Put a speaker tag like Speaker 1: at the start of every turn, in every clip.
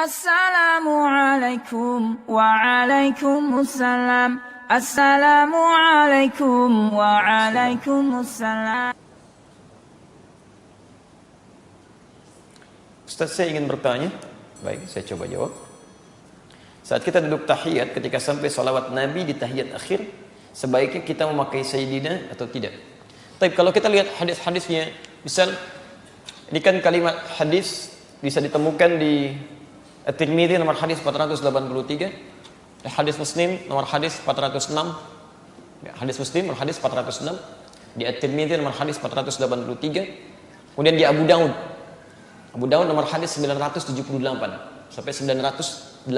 Speaker 1: Assalamualaikum waalaikumsalam. Assalamualaikum waalaikumsalam.
Speaker 2: Ustaz, saya ingin bertanya. Baik, saya coba jawab. Saat kita duduk tahiyat, ketika sampai salawat Nabi di tahiyat akhir, sebaiknya kita memakai Sayyidina atau tidak? Tapi kalau kita lihat hadis-hadisnya, misal ini kan kalimat hadis bisa ditemukan di At-Tirmidzi nomor hadis 483, hadis Muslim nomor hadis 406, hadis Muslim nomor hadis 406, di At-Tirmidzi nomor hadis 483, kemudian di Abu Daud nomor hadis 978 sampai 980.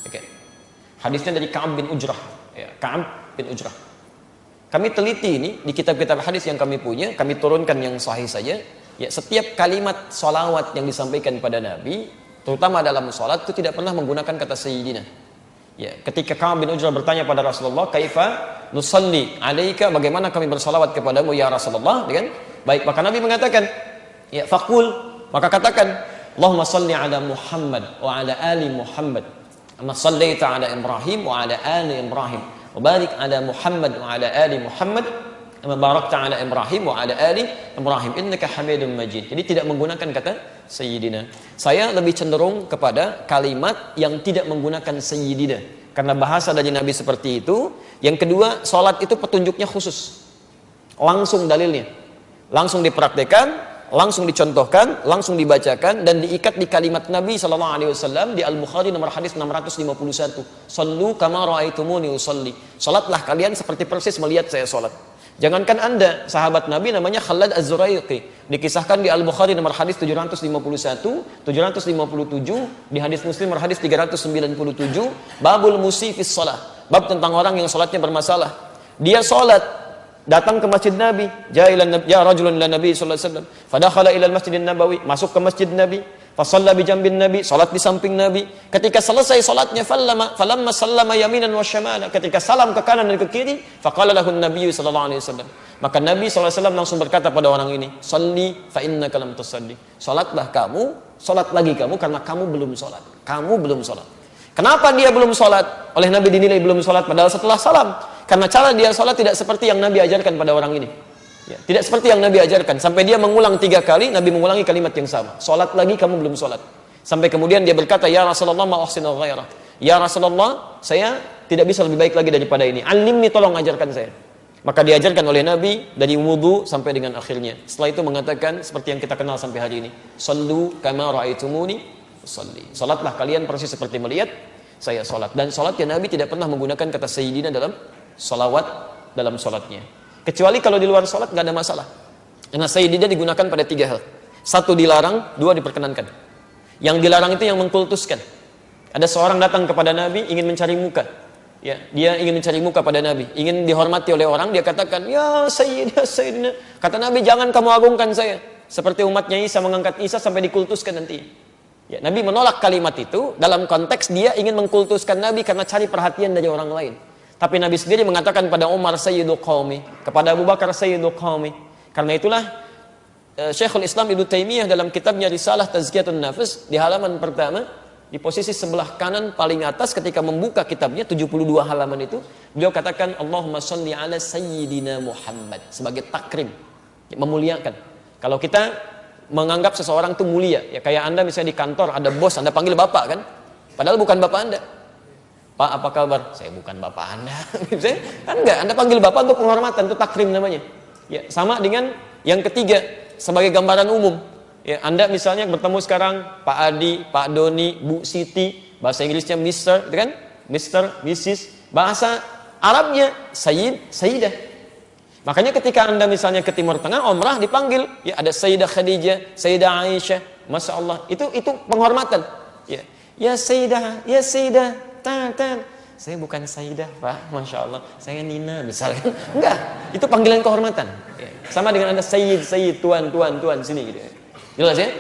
Speaker 2: Oke. Hadisnya dari Ka'ab bin Ujrah, ya, Ka'ab bin Ujrah. Kami teliti ini di kitab-kitab hadis yang kami punya, kami turunkan yang sahih saja. Ya, setiap kalimat salawat yang disampaikan pada Nabi, terutama dalam salat, itu tidak pernah menggunakan kata Sayyidina. Ya, ketika Ka'ab bin Ujrah bertanya pada Rasulullah, "Kaifa nusalli 'alaika?" Bagaimana kami bersalawat kepadamu ya Rasulullah? Kan? Baik, maka Nabi mengatakan, ya faqul, maka katakan, "Allahumma salli 'ala Muhammad wa 'ala ali Muhammad. Kama shallaita 'ala Ibrahim wa 'ala ali Ibrahim. Wa barik 'ala Muhammad wa 'ala ali Muhammad. Kama barakta 'ala Ibrahim wa 'ala ali Ibrahim. Innaka Hamidum Majid." Jadi tidak menggunakan kata Sayyidina. Saya lebih cenderung kepada kalimat yang tidak menggunakan Sayyidina, karena bahasa dari Nabi seperti itu. Yang kedua, salat itu petunjuknya khusus. Langsung dalilnya. Langsung dipraktekkan, langsung dicontohkan, langsung dibacakan, dan diikat di kalimat Nabi SAW di Al-Bukhari nomor hadis 651. "Sallu kama ra'aitumuni usalli." Salatlah kalian seperti persis melihat saya salat. Jangankan Anda, sahabat Nabi namanya Khalad Az-Zuraiqi, dikisahkan di Al-Bukhari nomor hadis 751, 757, di hadis Muslim nomor hadis 397, babul musifis shalah, bab tentang orang yang salatnya bermasalah. Dia salat, datang ke masjid Nabi, ja rajulun ila Nabi sallallahu alaihi wasallam, fadakhala ila al-Masjidin Nabawi, masuk ke masjid Nabi, fa shalla bi jambin Nabi, salat di samping Nabi. Ketika selesai salatnya, falamma sallama yaminan wa syamala, ketika salam ke kanan dan ke kiri, faqala lahu an-nabiy sallallahu alaihi wasallam, maka Nabi sallallahu alaihi wasallam langsung berkata pada orang ini, "Shalli fa innaka lam tusalli." Salatlah kamu, salat lagi kamu, karena kamu belum salat. Kamu belum salat. Kenapa dia belum salat? Oleh Nabi dinilai belum salat padahal setelah salam. Karena cara dia salat tidak seperti yang Nabi ajarkan pada orang ini. Ya, tidak seperti yang Nabi ajarkan. Sampai dia mengulang 3 kali, Nabi mengulangi kalimat yang sama. Salat lagi, kamu belum salat. Sampai kemudian dia berkata, "Ya Rasulullah, ma uhsinu ghairah." Ya Rasulullah, saya tidak bisa lebih baik lagi daripada ini. Alimni, tolong ajarkan saya. Maka diajarkan oleh Nabi dari wudu sampai dengan akhirnya. Setelah itu mengatakan seperti yang kita kenal sampai hari ini. "Sallu kama ra'aitumuni usalli." Salatlah kalian persis seperti melihat saya salat. Dan salatnya Nabi tidak pernah menggunakan kata Sayyidina dalam salawat dalam salatnya. Kecuali kalau di luar salat nggak ada masalah. Karena Sayyidina digunakan pada 3 hal. 1 dilarang, 2 diperkenankan. Yang dilarang itu yang mengkultuskan. Ada seorang datang kepada Nabi ingin mencari muka. Ya, dia ingin mencari muka pada Nabi, ingin dihormati oleh orang, dia katakan, "Ya Sayyid, ya Sayyidina." Kata Nabi, "Jangan kamu agungkan saya." Seperti umatnya Isa mengangkat Isa sampai dikultuskan nanti. Ya, Nabi menolak kalimat itu dalam konteks dia ingin mengkultuskan Nabi karena cari perhatian dari orang lain. Tapi Nabi sendiri mengatakan pada Umar, "Sayyidu qaumi," kepada Abu Bakar, "Sayyidu qaumi." Karena itulah Syekhul Islam Ibnu Taimiyah dalam kitabnya Risalah Tazkiyatun Nafs di halaman pertama, di posisi sebelah kanan paling atas ketika membuka kitabnya 72 halaman itu, beliau katakan, "Allahumma shalli ala sayyidina Muhammad," sebagai takrim, memuliakan. Kalau kita menganggap seseorang itu mulia, ya kayak Anda misalnya di kantor ada bos, Anda panggil Bapak kan? Padahal bukan Bapak Anda. "Pak, apa kabar?" "Saya bukan Bapak Anda." Kan enggak, Anda panggil Bapak untuk penghormatan, itu takrim namanya. Ya, sama dengan yang ketiga, sebagai gambaran umum. Ya, Anda misalnya bertemu sekarang Pak Adi, Pak Doni, Bu Siti, bahasa Inggrisnya Mr, kan? Mr, Mrs, bahasa Arabnya Sayyid, Sayyidah. Makanya ketika Anda misalnya ke Timur Tengah umrah dipanggil, ya ada Sayyidah Khadijah, Sayyidah Aisyah, Masya Allah, itu penghormatan. Ya, ya Sayyidah, ya Sayyidah, tan. "Saya bukan Sayyidah, Pak, Masya Allah, saya Nina," misalkan. Enggak, itu panggilan kehormatan. Ya. Sama dengan Anda Sayyid, Tuan, sini gitu. Jelas ya?